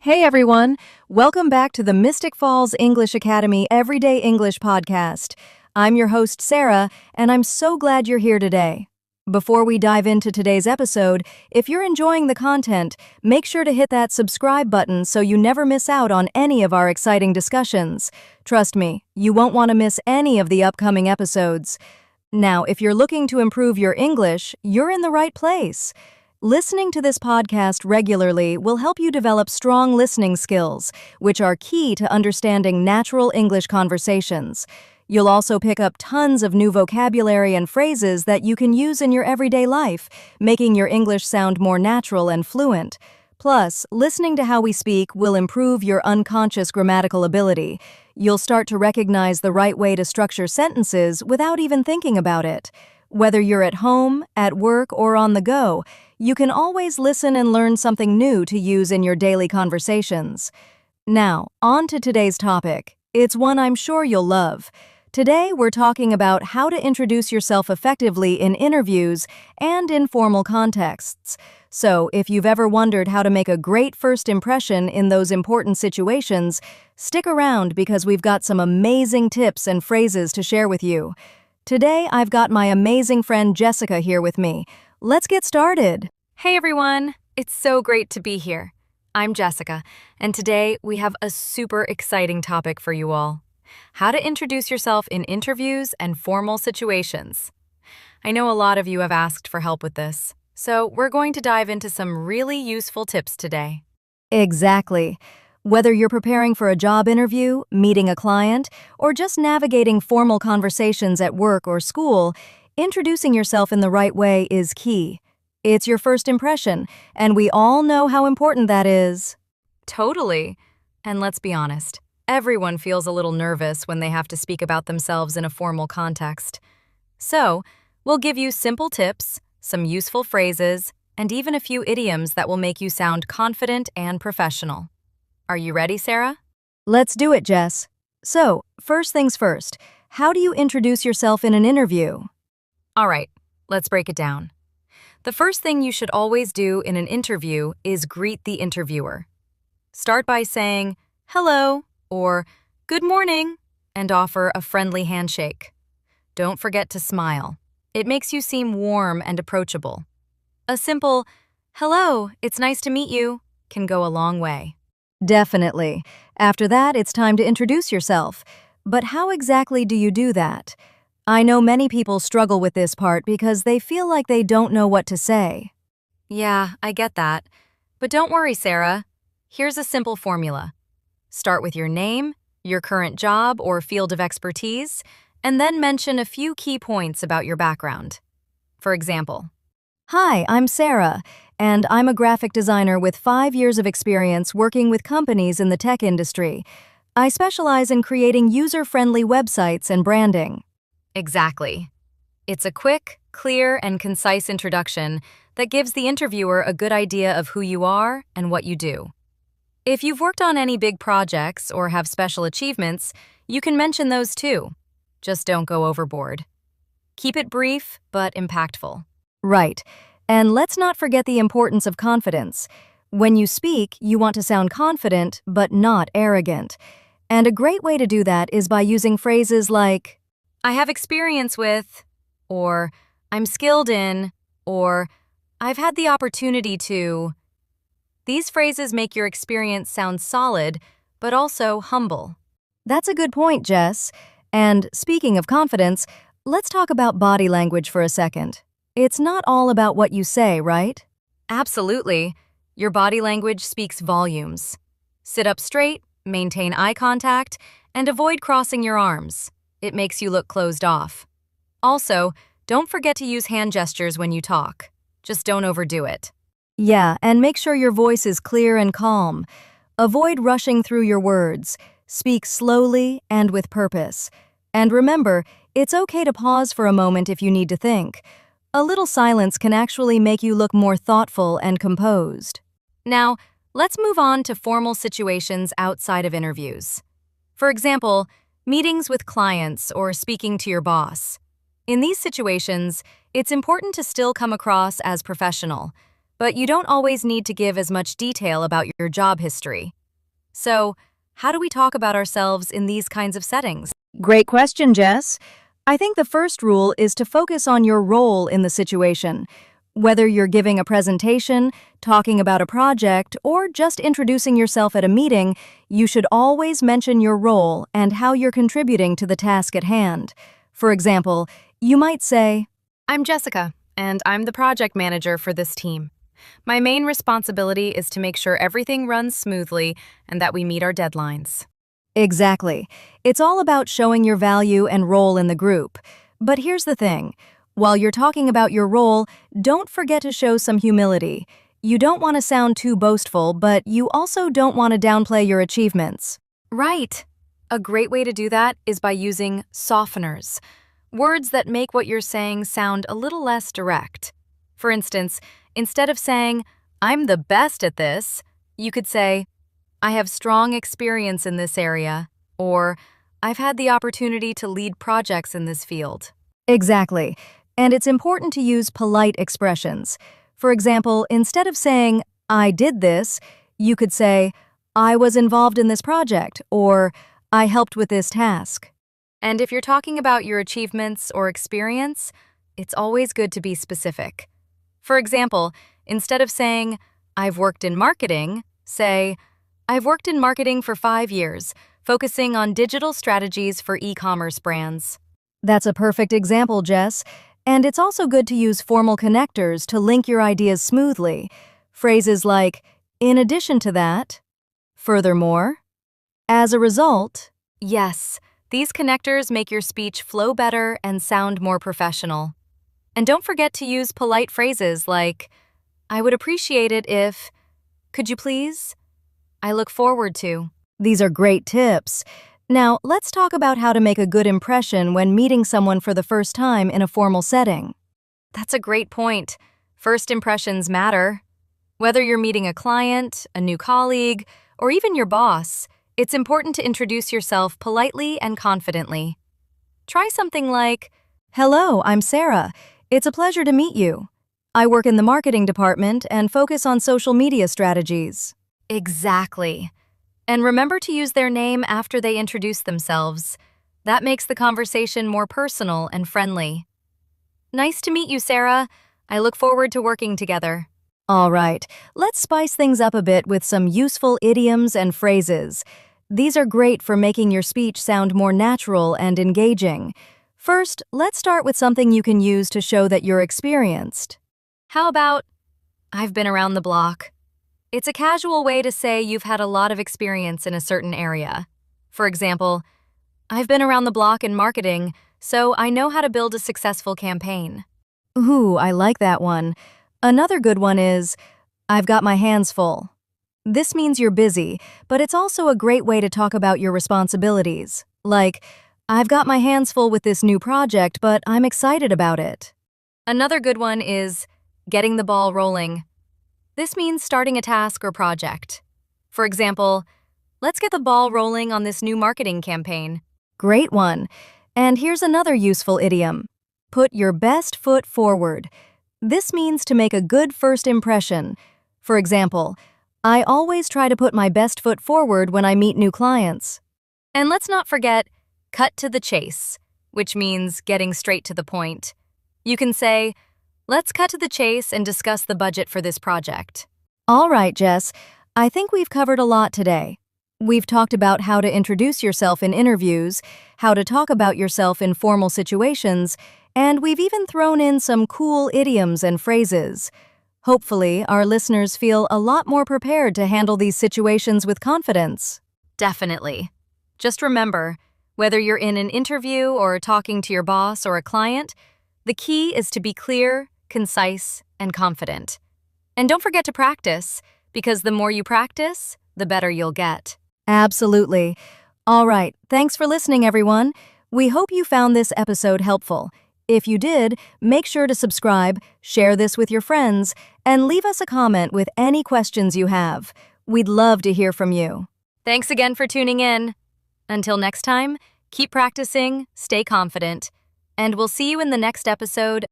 Hey everyone, welcome back to the Mystic Falls English Academy Everyday English podcast. I'm your host, Sarah, and I'm so glad you're here today. Before we dive into today's episode, if you're enjoying the content, make sure to hit that subscribe button so you never miss out on any of our exciting discussions. Trust me, you won't want to miss any of the upcoming episodes. Now, if you're looking to improve your English, you're in the right place. Listening to this podcast regularly will help you develop strong listening skills, which are key to understanding natural English conversations. You'll also pick up tons of new vocabulary and phrases that you can use in your everyday life, making your English sound more natural and fluent. Plus, listening to how we speak will improve your unconscious grammatical ability. You'll start to recognize the right way to structure sentences without even thinking about it. Whether you're at home, at work, or on the go, you can always listen and learn something new to use in your daily conversations. Now, on to today's topic. It's one I'm sure you'll love. Today, we're talking about how to introduce yourself effectively in interviews and in formal contexts. So, if you've ever wondered how to make a great first impression in those important situations, stick around because we've got some amazing tips and phrases to share with you. Today, I've got my amazing friend Jessica here with me. Let's get started. Hey everyone, it's so great to be here. I'm Jessica, and today we have a super exciting topic for you all. How to introduce yourself in interviews and formal situations. I know a lot of you have asked for help with this, so we're going to dive into some really useful tips today. Exactly. Whether you're preparing for a job interview, meeting a client, or just navigating formal conversations at work or school, introducing yourself in the right way is key. It's your first impression, and we all know how important that is. Totally. And let's be honest, everyone feels a little nervous when they have to speak about themselves in a formal context. So, we'll give you simple tips, some useful phrases, and even a few idioms that will make you sound confident and professional. Are you ready, Sarah? Let's do it, Jess. So, first things first, how do you introduce yourself in an interview? All right, let's break it down. The first thing you should always do in an interview is greet the interviewer. Start by saying, "Hello," or "Good morning," and offer a friendly handshake. Don't forget to smile. It makes you seem warm and approachable. A simple, "Hello, it's nice to meet you," can go a long way. Definitely. After that, it's time to introduce yourself. But how exactly do you do that? I know many people struggle with this part because they feel like they don't know what to say. Yeah, I get that. But don't worry, Sarah. Here's a simple formula. Start with your name, your current job or field of expertise, and then mention a few key points about your background. For example, Hi, I'm Sarah, and I'm a graphic designer with 5 years of experience working with companies in the tech industry. I specialize in creating user-friendly websites and branding. exactly. It's a quick, clear, and concise introduction that gives the interviewer a good idea of who you are and what you do. If you've worked on any big projects or have special achievements, you can mention those too. Just don't go overboard. Keep it brief but impactful. Right. And let's not forget the importance of confidence. When you speak, you want to sound confident but not arrogant. And a great way to do that is by using phrases like, I have experience with, or I'm skilled in, or I've had the opportunity to. These phrases make your experience sound solid, but also humble. That's a good point, Jess. And speaking of confidence, let's talk about body language for a second. It's not all about what you say, right? Absolutely. Your body language speaks volumes. Sit up straight, maintain eye contact, and avoid crossing your arms. It makes you look closed off. Also, don't forget to use hand gestures when you talk. Just don't overdo it. Yeah, and make sure your voice is clear and calm. Avoid rushing through your words. Speak slowly and with purpose. And remember, it's okay to pause for a moment if you need to think. A little silence can actually make you look more thoughtful and composed. Now, let's move on to formal situations outside of interviews. For example, meetings with clients or speaking to your boss. In these situations, it's important to still come across as professional. but you don't always need to give as much detail about your job history. So, how do we talk about ourselves in these kinds of settings? Great question, Jess. I think the first rule is to focus on your role in the situation. Whether you're giving a presentation, talking about a project, or just introducing yourself at a meeting, you should always mention your role and how you're contributing to the task at hand. For example, you might say, I'm Jessica, and I'm the project manager for this team. My main responsibility is to make sure everything runs smoothly and that we meet our deadlines. Exactly. It's all about showing your value and role in the group. But here's the thing. While you're talking about your role, don't forget to show some humility. You don't want to sound too boastful, but you also don't want to downplay your achievements. Right. A great way to do that is by using softeners, words that make what you're saying sound a little less direct. For instance, instead of saying, I'm the best at this, you could say, I have strong experience in this area, or I've had the opportunity to lead projects in this field. Exactly. And it's important to use polite expressions. For example, instead of saying, I did this, you could say, I was involved in this project, or I helped with this task. And if you're talking about your achievements or experience, it's always good to be specific. For example, instead of saying, I've worked in marketing, say, I've worked in marketing for 5 years, focusing on digital strategies for e-commerce brands. That's a perfect example, Jess. And it's also good to use formal connectors to link your ideas smoothly. Phrases like, in addition to that, furthermore, as a result. Yes, these connectors make your speech flow better and sound more professional. And don't forget to use polite phrases like, I would appreciate it if, could you please? I look forward to. These are great tips. Now, let's talk about how to make a good impression when meeting someone for the first time in a formal setting. That's a great point. First impressions matter. Whether you're meeting a client, a new colleague, or even your boss, it's important to introduce yourself politely and confidently. Try something like, Hello, I'm Sarah. It's a pleasure to meet you. I work in the marketing department and focus on social media strategies. Exactly. And remember to use their name after they introduce themselves. That makes the conversation more personal and friendly. Nice to meet you, Sarah. I look forward to working together. All right, let's spice things up a bit with some useful idioms and phrases. These are great for making your speech sound more natural and engaging. First, let's start with something you can use to show that you're experienced. How about, I've been around the block? It's a casual way to say you've had a lot of experience in a certain area. For example, I've been around the block in marketing, so I know how to build a successful campaign. Ooh, I like that one. Another good one is, I've got my hands full. This means you're busy, but it's also a great way to talk about your responsibilities. Like, I've got my hands full with this new project, but I'm excited about it. Another good one is getting the ball rolling. This means starting a task or project. For example, let's get the ball rolling on this new marketing campaign. Great one. And here's another useful idiom. Put your best foot forward. This means to make a good first impression. For example, I always try to put my best foot forward when I meet new clients. And let's not forget, cut to the chase, which means getting straight to the point. You can say, let's cut to the chase and discuss the budget for this project. All right, Jess. I think we've covered a lot today. We've talked about how to introduce yourself in interviews, how to talk about yourself in formal situations, and we've even thrown in some cool idioms and phrases. Hopefully, our listeners feel a lot more prepared to handle these situations with confidence. Definitely. Just remember, whether you're in an interview or talking to your boss or a client, the key is to be clear, concise, and confident. And don't forget to practice, because the more you practice, the better you'll get. Absolutely. All right, thanks for listening, everyone. We hope you found this episode helpful. If you did, make sure to subscribe, share this with your friends, and leave us a comment with any questions you have. We'd love to hear from you. Thanks again for tuning in. Until next time, keep practicing, stay confident, and we'll see you in the next episode